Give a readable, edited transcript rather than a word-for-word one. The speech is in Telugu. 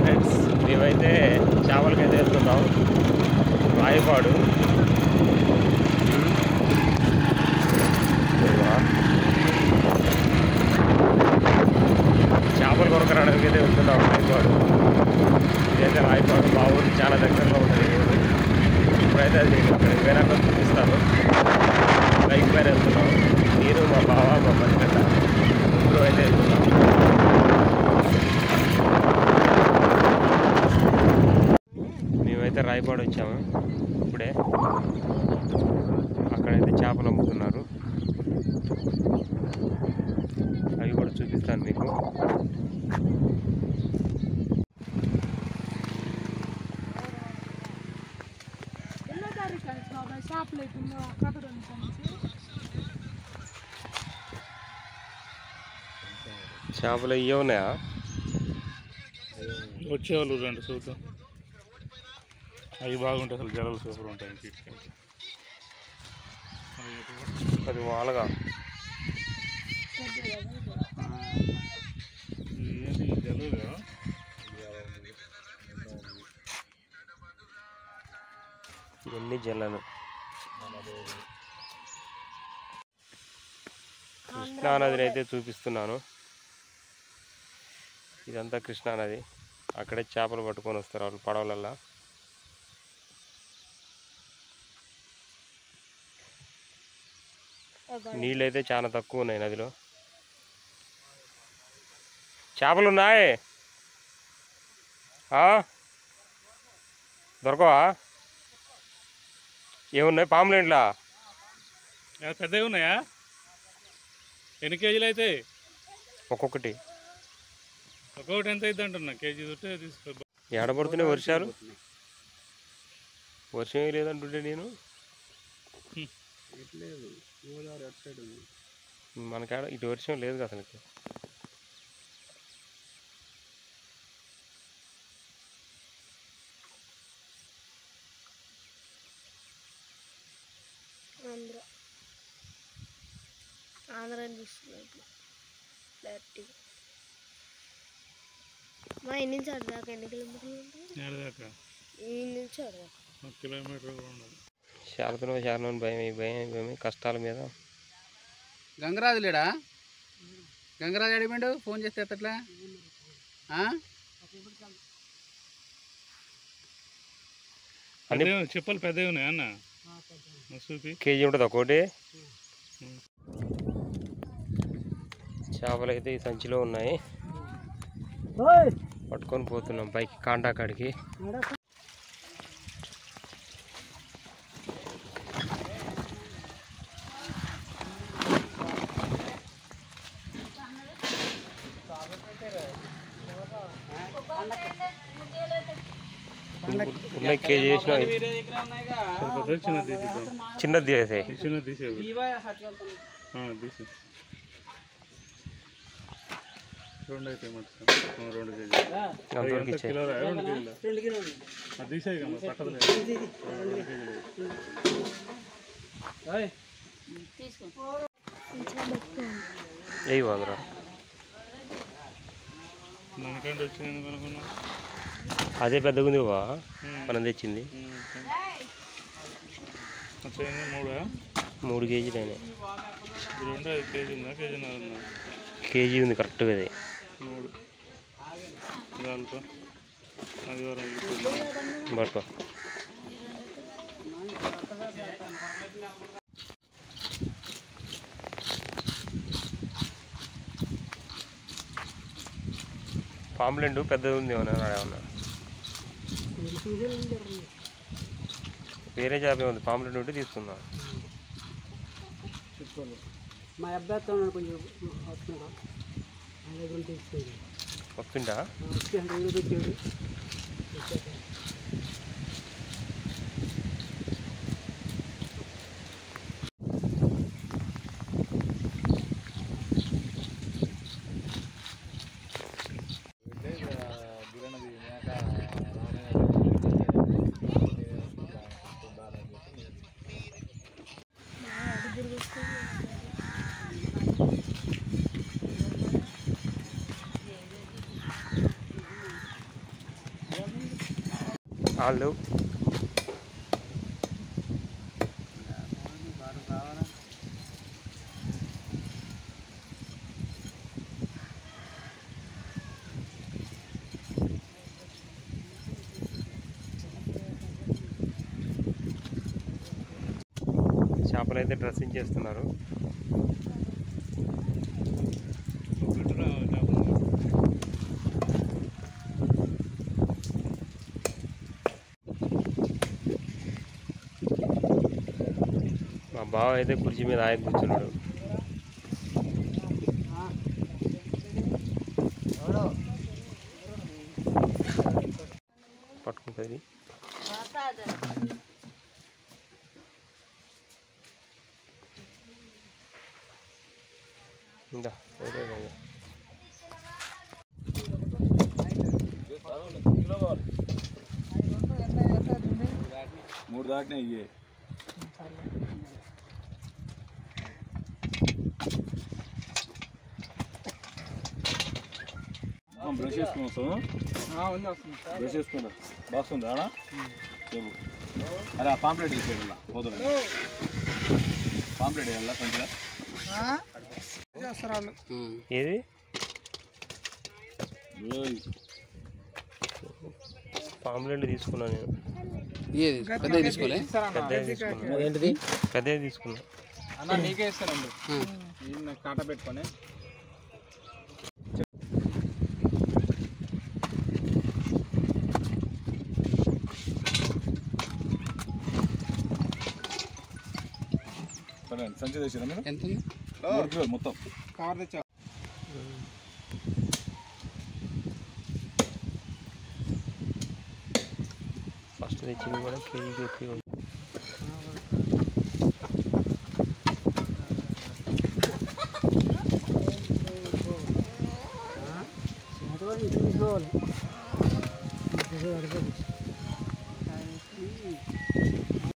ఫ్రెండ్స్ మేమైతే చేపలకైతే వెళ్తున్నాం రాయపాడు. చేపలు కొరకరాడానికి అయితే వెళ్తున్నాం రాయపాడు. ఇదైతే రాయపాడు మా ఊరికి చాలా దగ్గరలో ఉంటుంది ఈ ఊరు. ఇప్పుడైతే అది అక్కడికి పోయినాక చూపిస్తాను. బైక్ పైన వెళ్తున్నాం నేను మా బావ మా మరిపెద్ద ముగ్గురు అయితే వెళ్తున్నాం. మేమైతే రాయపాడు వచ్చాము ఇప్పుడే. అక్కడైతే చేపలు అమ్ముతున్నారు, అవి కూడా చూపిస్తాను మీకు. చేపలు ఇవి ఉన్నాయా? వచ్చేవాళ్ళు రండి చూద్దాం. అవి బాగుంటాయి, అసలు జడలు సూపర్ ఉంటాయి. అది మామూలుగా ఏంటి జడలు? ఇవన్నీ జల్లను. కృష్ణానదిని అయితే చూపిస్తున్నాను. ఇదంతా కృష్ణానది. అక్కడే చేపలు పట్టుకొని వస్తారు వాళ్ళు పడవలల్లో. నీళ్ళు అయితే చాలా తక్కువ ఉన్నాయి నదిలో. చేపలు ఉన్నాయి, దొరకవా? ఏమున్నాయి పాములేంట్లా? పెద్దవి ఉన్నాయా? ఎన్ని కేజీలు అయితే? ఒక్కొక్కటి ఒక్కొక్కటి ఎంత అయితే అంటున్నా? కేజీ తోటే తీసుకో. ఏడబడుతున్నాయి వర్షాలు. వర్షం లేదంటుంటే నేను మనకాడ ఇటు వర్షం లేదు అసలుకి. మా ఇంటి నుంచి అడదాకా ఎన్ని కిలోమీటర్లు ఉంటాయి? కిలోమీటర్లు ఉండదు. శారదలో శారణం భయం కష్టాల మీద. గంగరాజు లేడా? గంగరాజు అడిగిండు, ఫోన్ చేస్తే ఎత్తట్లా? చెప్పలు పెద్దవి ఉన్నాయా అన్న? కేజీ ఉంటుంది ఒక్కోటి. చేపలు అయితే ఈ సంచిలో ఉన్నాయి, పట్టుకొని పోతున్నాం పైకి కాంటా కాడికి. ఉన్నాయి కేజీ చేసిన. చిన్నది తీసేసాయి. రెండు అయితే 2 కేజీలు. తీసేయి ఏవి వందరా మనకంటే వచ్చింది అనుకున్నా. అదే పెద్దగా ఉంది బా మనం తెచ్చింది. 3 కేజీలు అయినాయి. కేజీ ఉంది కరెక్ట్గా. అది పట్టుకో. పాంప్లెంట్ పెద్దది ఉంది ఏమన్నా? వేరే చేప ఉంది, పాంప్లెంట్ ఉంటే తీసుకుందాం. మా అబ్బాయి కొంచెం వస్తుందా? వాళ్ళు చేపలు అయితే డ్రెస్సింగ్ చేస్తున్నారు. మా బావ అయితే కుర్చీ మీద ఆయన కూర్చున్నాడు. పట్టుకుంటుంది. ఇందా మూడు దాటినా ఇయ్యే బ్రష్ చేసుకుని వస్తాము. బ్రష్ చేసుకున్నా బాక్స్ ఉందా ఆడ చెప్పు. అరే ఆ పాంప్లెట్ వేసేయాల పోదు పాంప్లెట్ వేయాలా కొంచెం ఏది పాంప్లెట్ తీసుకున్నా నేను. పెద్దది తీసుకోలే, పెద్దది తీసుకున్నా. అన్న నీకే ఇస్తానండి కాట పెట్టుకొని. సరే సంచి తెచ్చినా మీరు ఎంత ఉంది? 3 కిలోలు మొత్తం కవర్ తెచ్చా. ఫస్ట్ తెచ్చింది కూడా కేజీ ఎక్కువ.